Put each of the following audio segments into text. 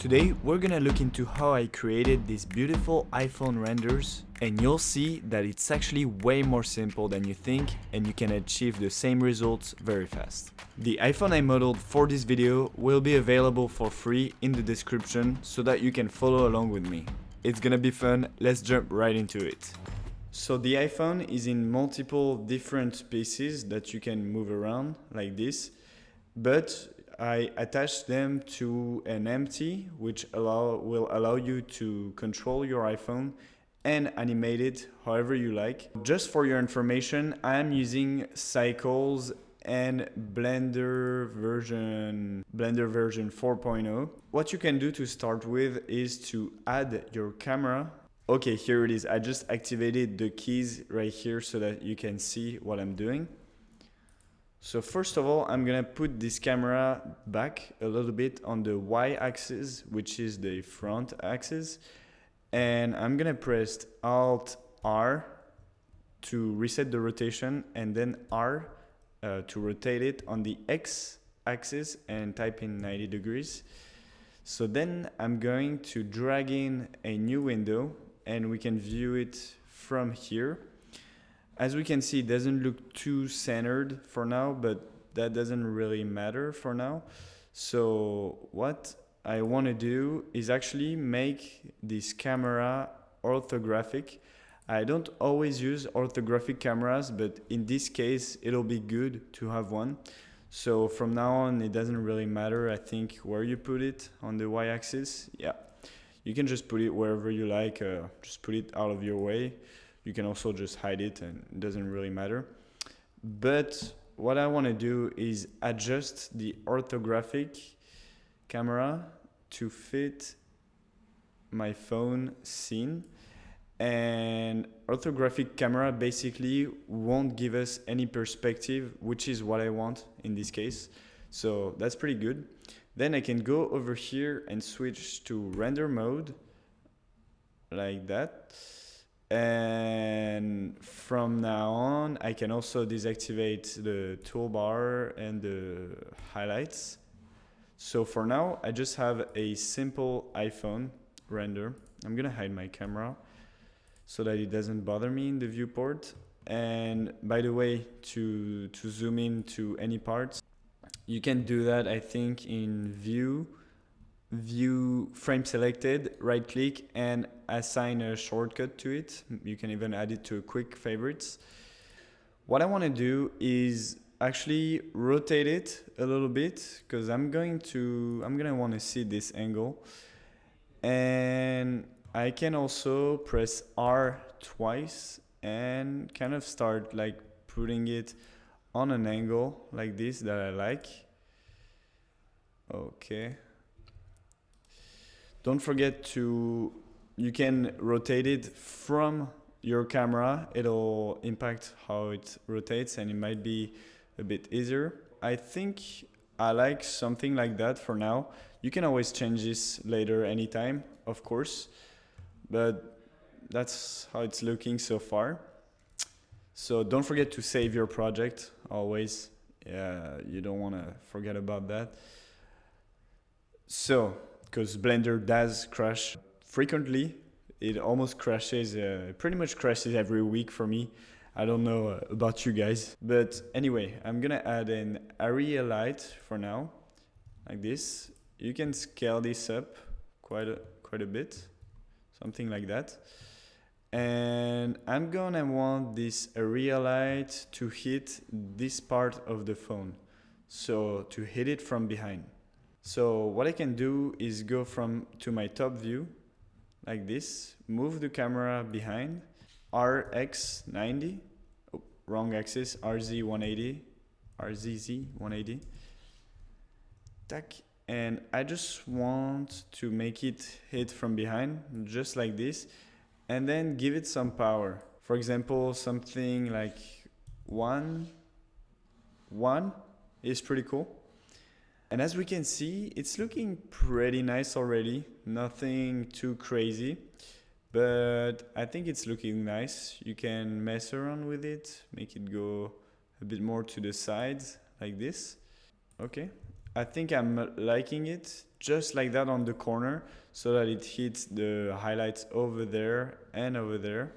Today we're gonna look into how I created these beautiful iPhone renders, and you'll see that it's actually way more simple than you think and you can achieve the same results very fast. The iPhone I modeled for this video will be available for free in the description so that you can follow along with me. It's gonna be fun, let's jump right into it. So the iPhone is in multiple different pieces that you can move around like this, but I attached them to an empty, which will allow you to control your iPhone and animate it however you like. Just for your information, I am using Cycles and Blender version 4.0. What you can do to start with is to add your camera. Okay, here it is. I just activated the keys right here so that you can see what I'm doing. So first of all, I'm gonna put this camera back a little bit on the y-axis, which is the front axis. And I'm gonna press Alt-R to reset the rotation, and then R to rotate it on the x-axis and type in 90 degrees. So then I'm going to drag in a new window and we can view it from here. As we can see, it doesn't look too centered for now, but that doesn't really matter for now. So what I want to do is actually make this camera orthographic. I don't always use orthographic cameras, but in this case, it'll be good to have one. So from now on, it doesn't really matter, I think, where you put it on the y-axis. Yeah, you can just put it wherever you like, just put it out of your way. You can also just hide it and it doesn't really matter. But what I want to do is adjust the orthographic camera to fit my phone scene. And orthographic camera basically won't give us any perspective, which is what I want in this case. So that's pretty good. Then I can go over here and switch to render mode like that. And from now on, I can also deactivate the toolbar and the highlights. So for now, I just have a simple iPhone render. I'm gonna hide my camera so that it doesn't bother me in the viewport. And by the way, to zoom in to any parts, you can do that, I think, in view frame selected, right click and assign a shortcut to it. You can even add it to quick favorites. What I want to do is actually rotate it a little bit because I'm gonna want to see this angle, and I can also press R twice and kind of start like putting it on an angle like this that I like. Okay. Don't forget you can rotate it from your camera. It'll impact how it rotates and it might be a bit easier. I think I like something like that for now. You can always change this later anytime, of course, but that's how it's looking so far. So don't forget to save your project always. Yeah, you don't want to forget about that. So, because Blender does crash frequently. It almost crashes, pretty much crashes every week for me. I don't know about you guys. But anyway, I'm gonna add an area light for now, like this. You can scale this up quite a bit, something like that. And I'm gonna want this area light to hit this part of the phone. So to hit it from behind. So what I can do is go to my top view like this, move the camera behind, RX90, oh, wrong axis, RZ180, RZZ180, tack, and I just want to make it hit from behind, just like this, and then give it some power. For example, something like 1 is pretty cool. And as we can see, it's looking pretty nice already. Nothing too crazy, but I think it's looking nice. You can mess around with it, make it go a bit more to the sides like this. Okay, I think I'm liking it just like that on the corner so that it hits the highlights over there and over there.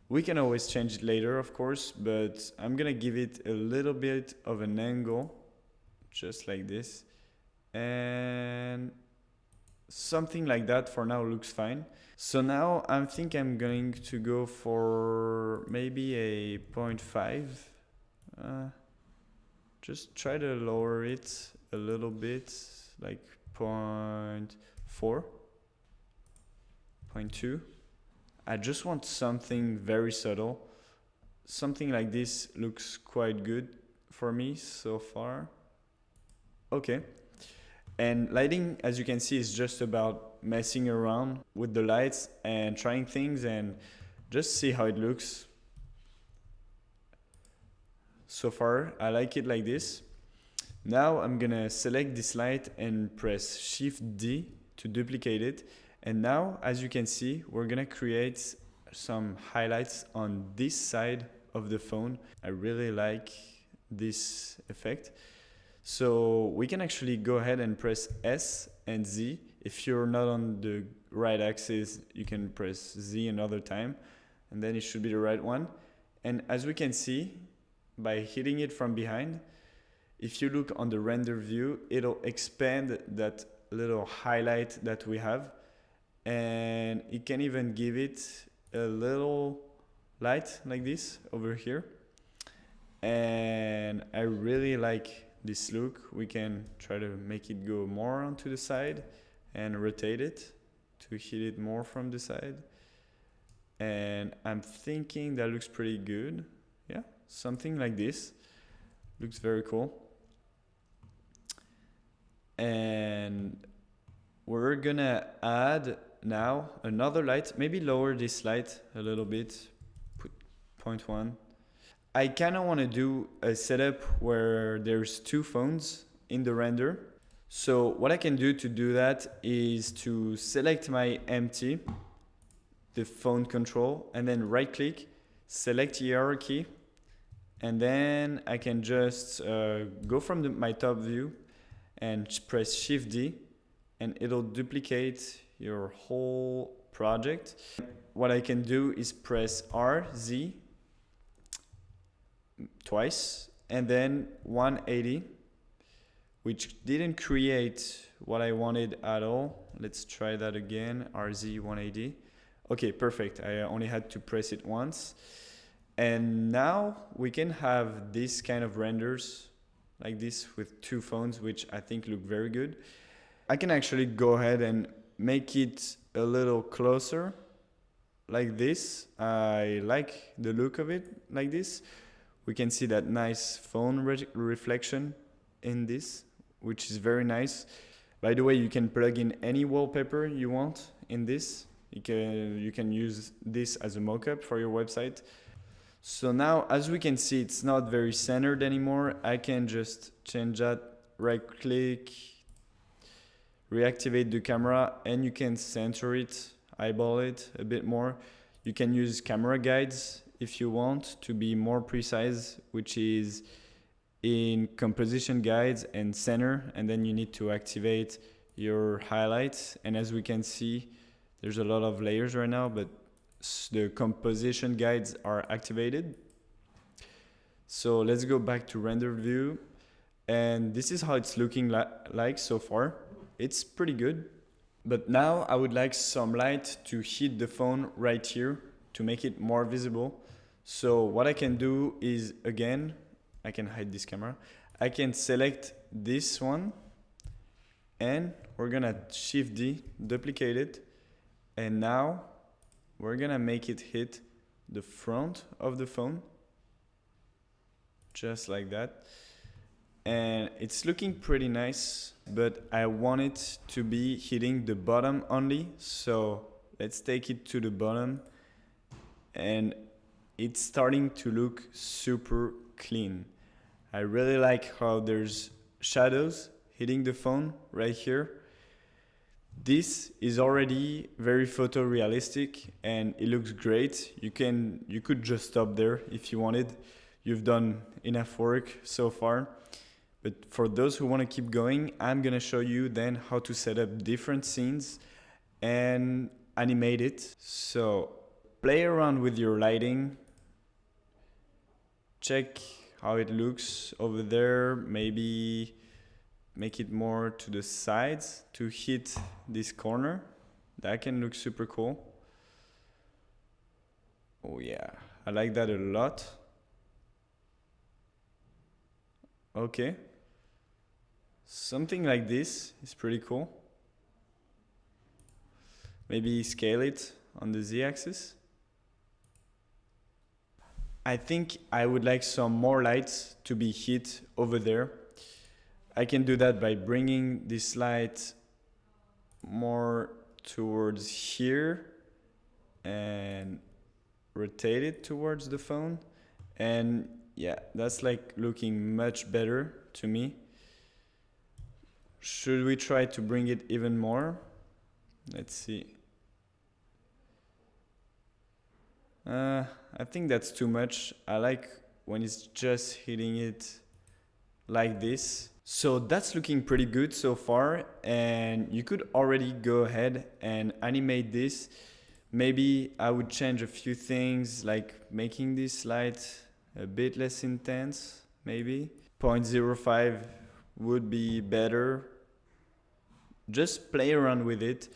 We can always change it later, of course, but I'm gonna give it a little bit of an angle, just like this. And something like that for now looks fine. So now I think I'm going to go for maybe a 0.5. Just try to lower it a little bit, like 0.4, 0.2. I just want something very subtle. Something like this looks quite good for me so far. Okay. And lighting, as you can see, is just about messing around with the lights and trying things and just see how it looks. So far, I like it like this. Now I'm gonna select this light and press Shift D to duplicate it. And now, as you can see, we're gonna create some highlights on this side of the phone. I really like this effect. So we can actually go ahead and press S and Z. If you're not on the right axis, you can press Z another time, and then it should be the right one. And as we can see, by hitting it from behind, if you look on the render view, it'll expand that little highlight that we have, and it can even give it a little light like this over here. And I really like this look. We can try to make it go more onto the side and rotate it to hit it more from the side. And I'm thinking that looks pretty good. Yeah, something like this looks very cool. And we're gonna add now another light, maybe lower this light a little bit, put 0.1. I kind of want to do a setup where there's two phones in the render. So what I can do to do that is to select my empty, the phone control, and then right click, select hierarchy, and then I can just go from my top view and press Shift D, and it'll duplicate your whole project. What I can do is press R, Z, twice, and then 180, which didn't create what I wanted at all. Let's try that again, RZ 180. Okay, perfect. I only had to press it once. And now we can have this kind of renders like this with two phones, which I think look very good. I can actually go ahead and make it a little closer like this. I like the look of it like this. We can see that nice phone reflection in this, which is very nice. By the way, you can plug in any wallpaper you want in this. You can use this as a mockup for your website. So now, as we can see, it's not very centered anymore. I can just change that, right click, reactivate the camera, and you can center it, eyeball it a bit more. You can use camera guides if you want to be more precise, which is in composition guides and center, and then you need to activate your highlights. And as we can see, there's a lot of layers right now, but the composition guides are activated. So let's go back to render view, and this is how it's looking like so far. It's pretty good, but now I would like some light to hit the phone right here to make it more visible. So what I can do is, again, I can hide this camera. I can select this one, and we're gonna Shift D, duplicate it, and now we're gonna make it hit the front of the phone, just like that. And it's looking pretty nice, but I want it to be hitting the bottom only. So let's take it to the bottom, and it's starting to look super clean. I really like how there's shadows hitting the phone right here. This is already very photorealistic and it looks great. You could just stop there if you wanted. You've done enough work so far. But for those who want to keep going, I'm gonna show you then how to set up different scenes and animate it. So play around with your lighting, check how it looks over there, maybe make it more to the sides to hit this corner. That can look super cool. Oh yeah, I like that a lot. Okay. Something like this is pretty cool. Maybe scale it on the z-axis. I think I would like some more lights to be hit over there. I can do that by bringing this light more towards here and rotate it towards the phone. And yeah, that's like looking much better to me. Should we try to bring it even more? Let's see. I think that's too much. I like when it's just hitting it like this. So that's looking pretty good so far, and you could already go ahead and animate this. Maybe I would change a few things, like making this light a bit less intense, maybe. 0.05 would be better. Just play around with it.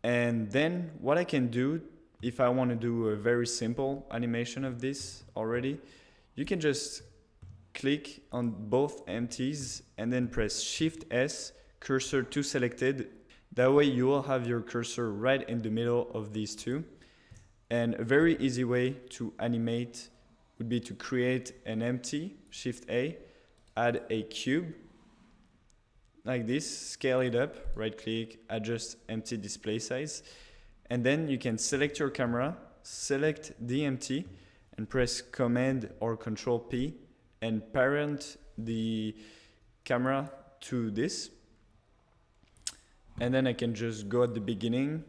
And then what I can do, if I want to do a very simple animation of this already, you can just click on both empties and then press Shift S, cursor to selected. That way you will have your cursor right in the middle of these two. And a very easy way to animate would be to create an empty, Shift A, add a cube, like this, scale it up, right click, adjust empty display size. And then you can select your camera, select the empty, and press Command or Control P and parent the camera to this. And then I can just go at the beginning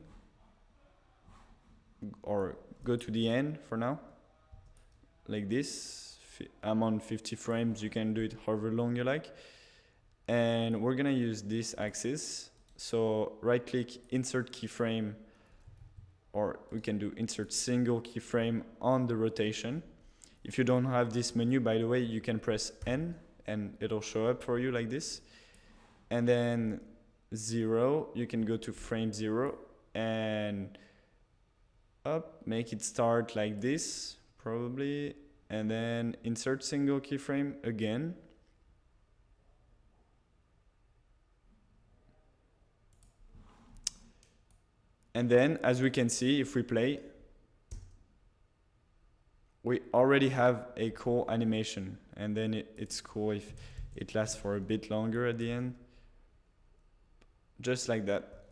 or go to the end for now, like this. I'm on 50 frames, you can do it however long you like. And we're gonna use this axis. So right click, insert keyframe, or we can do insert single keyframe on the rotation. If you don't have this menu, by the way, you can press N and it'll show up for you like this. And then 0, you can go to frame 0 and up, make it start like this, probably. And then insert single keyframe again. And then, as we can see, if we play, we already have a cool animation. And then it's cool if it lasts for a bit longer at the end. Just like that.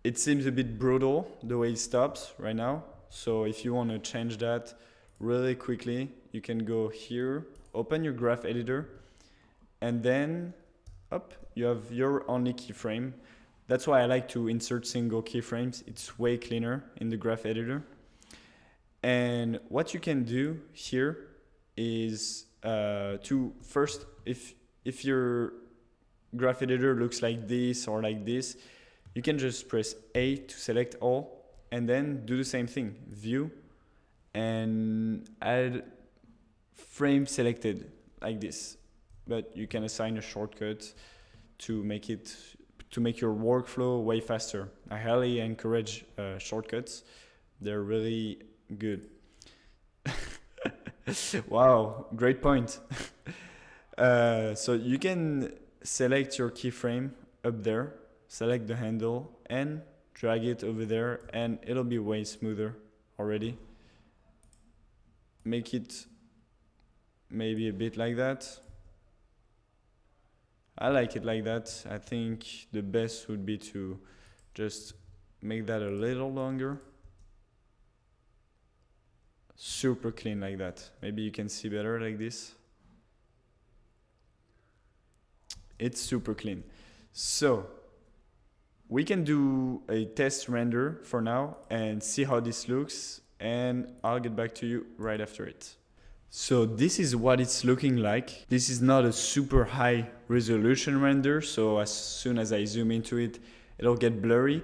It seems a bit brutal the way it stops right now. So if you want to change that really quickly, you can go here, open your graph editor, and then up, you have your only keyframe. That's why I like to insert single keyframes. It's way cleaner in the graph editor. And what you can do here is to first, if your graph editor looks like this or like this, you can just press A to select all and then do the same thing, view, and add frame selected like this. But you can assign a shortcut to make your workflow way faster. I highly encourage shortcuts. They're really good. Wow, great point. So you can select your keyframe up there, select the handle and drag it over there, and it'll be way smoother already. Make it maybe a bit like that. I like it like that. I think the best would be to just make that a little longer. Super clean like that. Maybe you can see better like this. It's super clean. So we can do a test render for now and see how this looks, and I'll get back to you right after it. So this is what it's looking like. This is not a super high resolution render, so as soon as I zoom into it, it'll get blurry.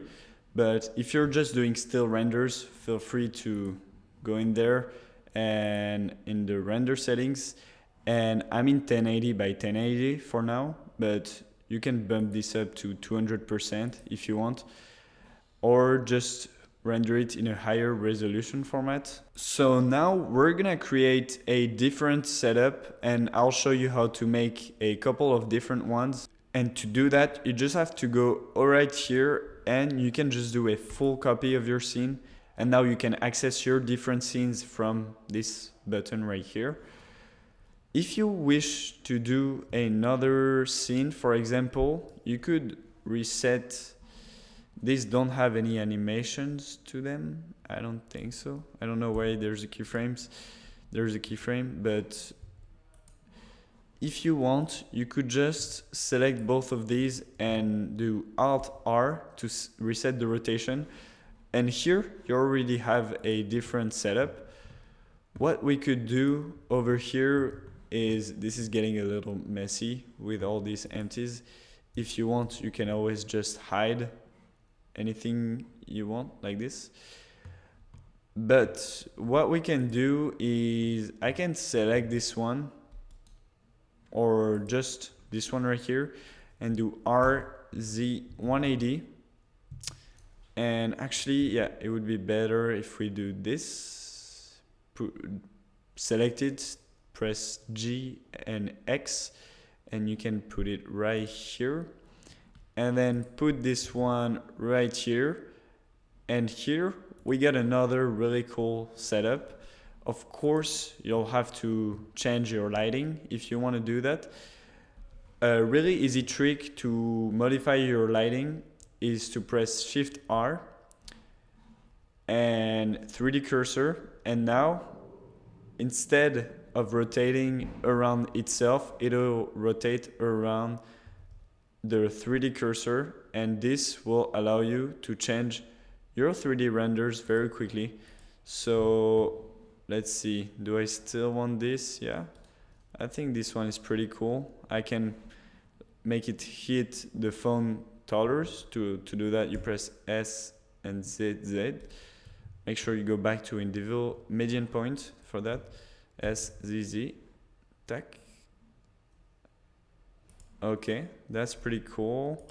But if you're just doing still renders, feel free to go in there and in the render settings. And I'm in 1080 by 1080 for now, but you can bump this up to 200% if you want, or just render it in a higher resolution format. So now we're gonna create a different setup, and I'll show you how to make a couple of different ones. And to do that, you just have to go right here, and you can just do a full copy of your scene. And now you can access your different scenes from this button right here. If you wish to do another scene, for example, you could reset. These don't have any animations to them. I don't think so. I don't know why there's a keyframes. There's a keyframe, but if you want, you could just select both of these and do Alt R to reset the rotation. And here you already have a different setup. What we could do over here is, this is getting a little messy with all these empties. If you want, you can always just hide anything you want like this. But what we can do is, I can select this one or just this one right here and do RZ180. And actually, yeah, it would be better if we do this. Select it, press G and X, and you can put it right here. And then put this one right here. And here we get another really cool setup. Of course, you'll have to change your lighting if you want to do that. A really easy trick to modify your lighting is to press Shift R and 3D cursor. And now, instead of rotating around itself, it'll rotate around the 3D cursor, and this will allow you to change your 3D renders very quickly. So let's see, do I still want this? Yeah, I think this one is pretty cool. I can make it hit the phone taller. To do that, you press S and ZZ. Make sure you go back to individual median point for that. SZZ, tac. Okay, that's pretty cool.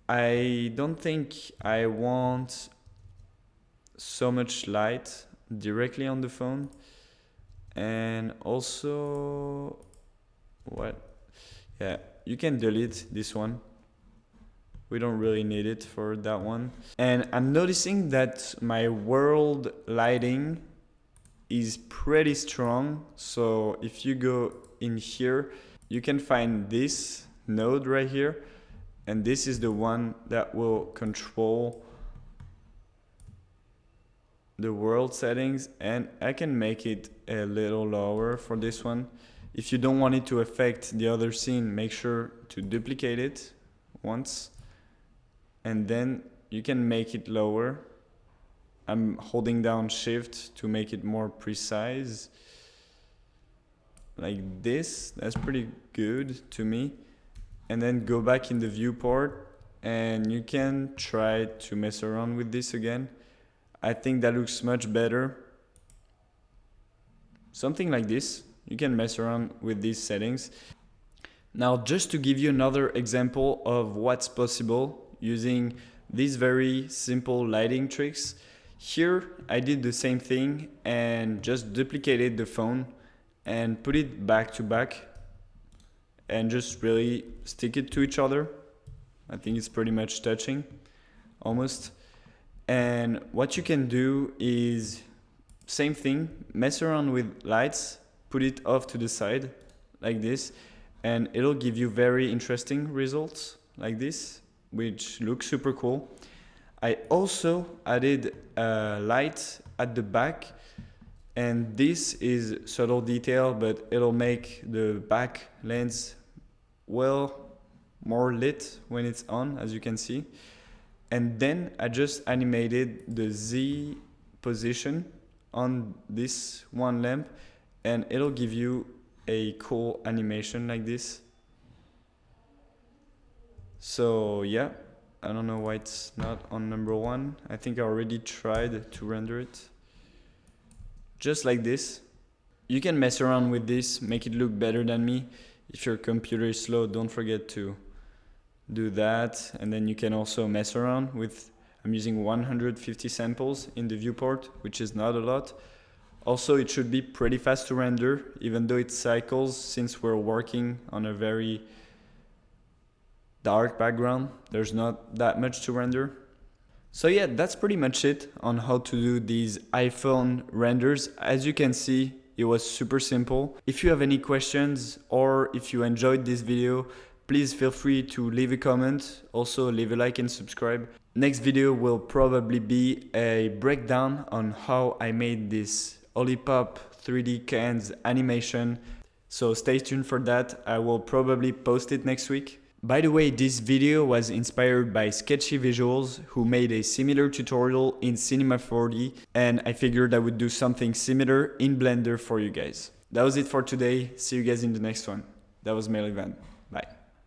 I don't think I want so much light directly on the phone. And also, what? Yeah, you can delete this one. We don't really need it for that one. And I'm noticing that my world lighting is pretty strong. So if you go in here, you can find this node right here, and this is the one that will control the world settings, and I can make it a little lower for this one. If you don't want it to affect the other scene, make sure to duplicate it once, and then you can make it lower. I'm holding down Shift to make it more precise. Like this, that's pretty good to me. And then go back in the viewport and you can try to mess around with this again. I think that looks much better. Something like this. You can mess around with these settings. Now, just to give you another example of what's possible using these very simple lighting tricks, here I did the same thing and just duplicated the phone and put it back to back and just really stick it to each other. I think it's pretty much touching, almost. And what you can do is same thing, mess around with lights, put it off to the side like this, and it'll give you very interesting results like this, which looks super cool. I also added a light at the back, and this is subtle detail, but it'll make the back lens more lit when it's on, as you can see. And then I just animated the Z position on this one lamp, and it'll give you a cool animation like this. So yeah, I don't know why it's not on number 1. I think I already tried to render it. Just like this. You can mess around with this, make it look better than me. If your computer is slow, don't forget to do that. And then you can also mess around with, I'm using 150 samples in the viewport, which is not a lot. Also, it should be pretty fast to render, even though it cycles, since we're working on a very dark background. There's not that much to render. So yeah, that's pretty much it on how to do these iPhone renders. As you can see, it was super simple. If you have any questions or if you enjoyed this video, please feel free to leave a comment. Also leave a like and subscribe. Next video will probably be a breakdown on how I made this Olipop 3D cans animation. So stay tuned for that. I will probably post it next week. By the way, this video was inspired by Sketchy Visuals, who made a similar tutorial in Cinema 4D, and I figured I would do something similar in Blender for you guys. That was it for today. See you guys in the next one. That was Melivan. Bye.